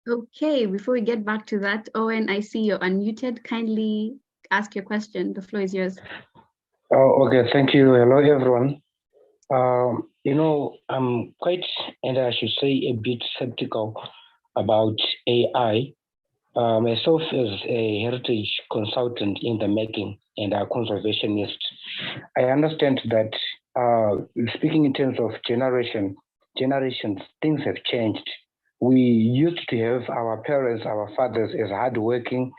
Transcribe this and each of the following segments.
Okay, before we get back to that, Owen, I see you're unmuted. Kindly ask your question. The floor is yours. Okay, thank you. Hello, everyone. I'm quite, and I should say, a bit skeptical about AI. Myself as a heritage consultant in the making and a conservationist, I understand that speaking in terms of generations, things have changed. We used to have our parents, our fathers as hardworking,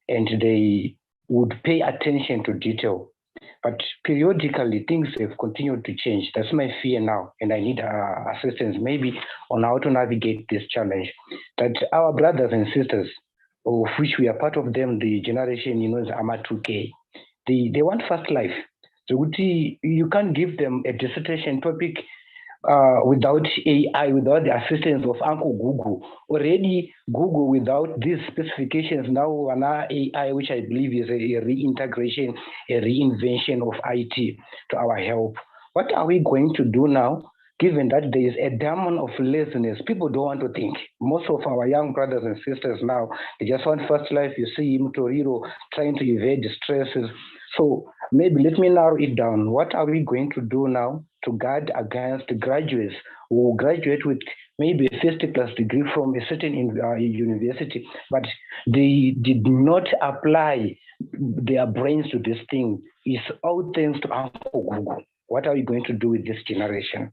and they would pay attention to detail. But periodically, things have continued to change. That's my fear now, and I need assistance maybe on how to navigate this challenge. That our brothers and sisters, of which we are part of them, the generation, is AMA 2K, they want fast life. So you can't give them a dissertation topic without AI, without the assistance of Uncle Google. Already, Google, without these specifications, now an AI, which I believe is a reintegration, a reinvention of IT to our help. What are we going to do now? Given that there is a demon of laziness, people don't want to think. Most of our young brothers and sisters now, they just want first life. You see him, Toriro, trying to evade the stresses. So maybe let me narrow it down. What are we going to do now to guard against the graduates who graduate with maybe a first class degree from a certain university, but they did not apply their brains to this thing? It's all thanks to Uncle Google. What are we going to do with this generation?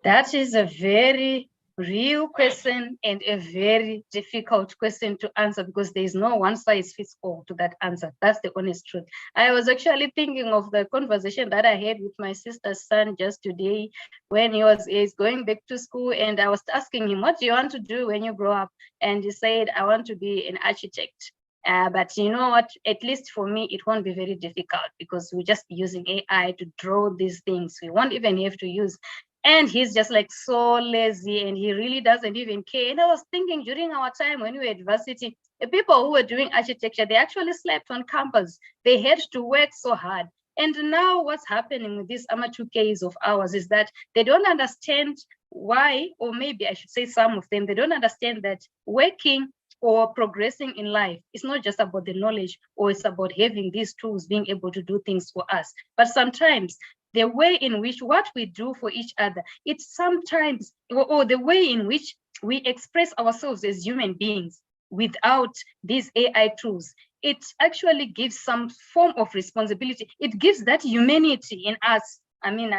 That is a very real question and a very difficult question to answer, because there is no one size fits all to that answer. That's the honest truth. I was actually thinking of the conversation that I had with my sister's son just today when he's going back to school, and I was asking him, what do you want to do when you grow up? And he said, I want to be an architect. But you know what, at least for me, it won't be very difficult because we'll just be using AI to draw these things. We won't even have to use. And he's just like so lazy, and he really doesn't even care. And I was thinking, during our time when we were at varsity, the people who were doing architecture, they actually slept on campus. They had to work so hard. And now what's happening with these amateur case of ours is that they don't understand why, or maybe I should say some of them, they don't understand that working or progressing in life is not just about the knowledge, or it's about having these tools, being able to do things for us. But sometimes the way in which what we do for each other, it's sometimes, or the way in which we express ourselves as human beings without these AI tools, it actually gives some form of responsibility. It gives that humanity in us. I mean,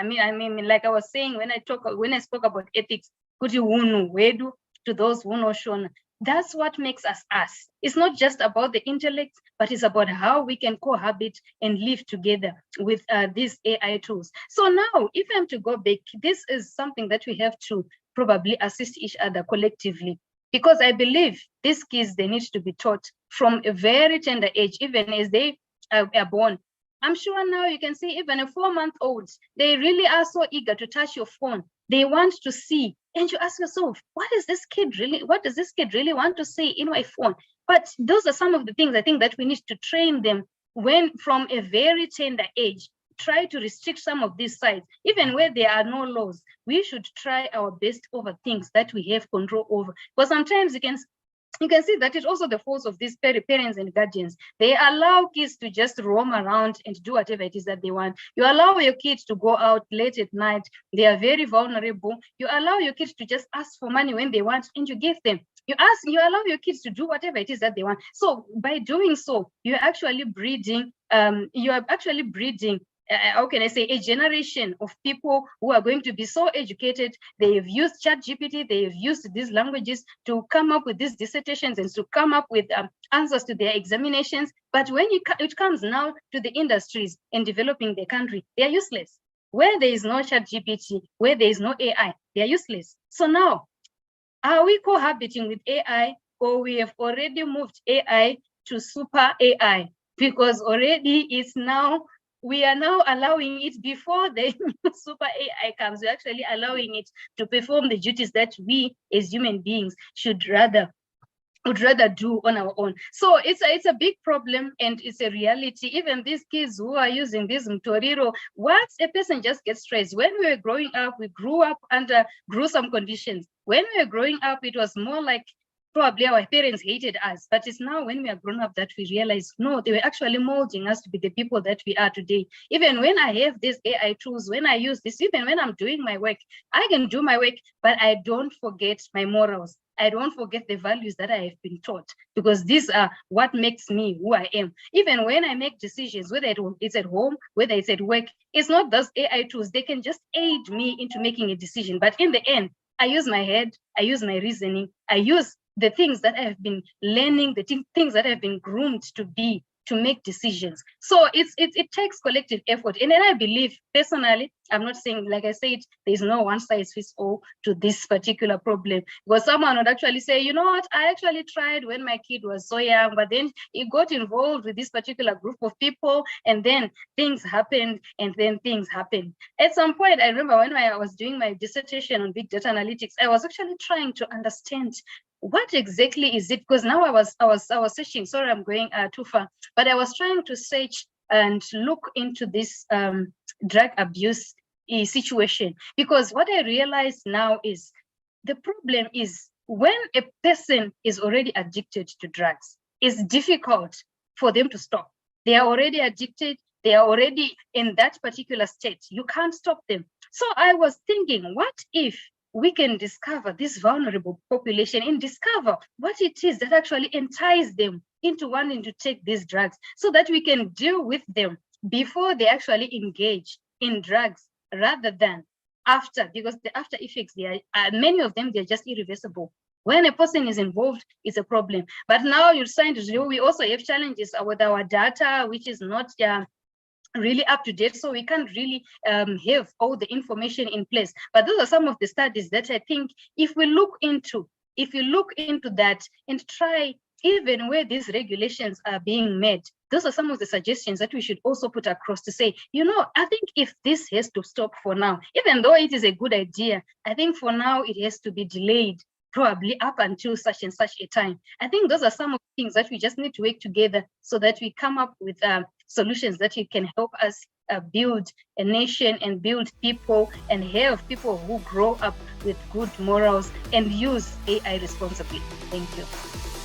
like I was saying, when I spoke about ethics, to those who know Shona, that's what makes us us. It's not just about the intellect, but it's about how we can cohabit and live together with these AI tools. So now, if I'm to go back, this is something that we have to probably assist each other collectively, because I believe these kids, they need to be taught from a very tender age, even as they are born. I'm sure now you can see even a 4-month-old, they really are so eager to touch your phone. They want to see, and you ask yourself, what does this kid really want to see in my phone? But those are some of the things I think that we need to train them when from a very tender age. Try to restrict some of these sites, even where there are no laws. We should try our best over things that we have control over. But sometimes you can see that it's also the fault of these parents and guardians. They allow kids to just roam around and do whatever it is that they want. You allow your kids to go out late at night. They are very vulnerable. You allow your kids to just ask for money when they want, and you give them. You allow your kids to do whatever it is that they want. So by doing so, you're actually breeding, how can I say, a generation of people who are going to be so educated. They have used ChatGPT, they have used these languages to come up with these dissertations and to come up with answers to their examinations. But when it comes now to the industries and developing the country, they are useless. Where there is no ChatGPT, where there is no AI, they are useless. So now, are we cohabiting with AI, or we have already moved AI to super AI? Because already we are now allowing it before the super AI comes. We're actually allowing it to perform the duties that we as human beings should rather would rather do on our own. So it's a big problem, and it's a reality. Even these kids who are using this mtoriro, once a person just gets stressed. When we were growing up, we grew up under gruesome conditions. When we were growing up, it was more like probably our parents hated us, but it's now when we are grown up that we realize, no, they were actually molding us to be the people that we are today. Even when I have these AI tools, when I use this, even when I'm doing my work, I can do my work, but I don't forget my morals. I don't forget the values that I have been taught, because these are what makes me who I am. Even when I make decisions, whether it's at home, whether it's at work, it's not those AI tools. They can just aid me into making a decision. But in the end, I use my head, I use my reasoning, I use the things that I have been learning, the things that have been groomed to be, to make decisions. So it takes collective effort. And then I believe, personally, I'm not saying, like I said, there's no one size fits all to this particular problem. Because someone would actually say, you know what, I actually tried when my kid was so young, but then he got involved with this particular group of people, and then things happened, and then things happened. At some point, I remember when I was doing my dissertation on big data analytics, I was actually trying to understand what exactly is it? Because now I was searching. Sorry, I'm going too far, but I was trying to search and look into this drug abuse situation, because what I realize now is the problem is when a person is already addicted to drugs, it's difficult for them to stop. They are already addicted. They are already in that particular state. You can't stop them. So I was thinking, what if we can discover this vulnerable population and discover what it is that actually entices them into wanting to take these drugs, so that we can deal with them before they actually engage in drugs, rather than after, because the after effects, many of them, they're just irreversible. When a person is involved, it's a problem. But now you're trying to do, we also have challenges with our data, which is not really up to date, so we can't really have all the information in place. But those are some of the studies that I think if you look into that and try, even where these regulations are being made, those are some of the suggestions that we should also put across to say, you know, I think if this has to stop for now, even though it is a good idea, I think for now it has to be delayed, probably up until such and such a time. I think those are some of the things that we just need to work together so that we come up with solutions that can help us build a nation and build people, and have people who grow up with good morals and use AI responsibly. Thank you.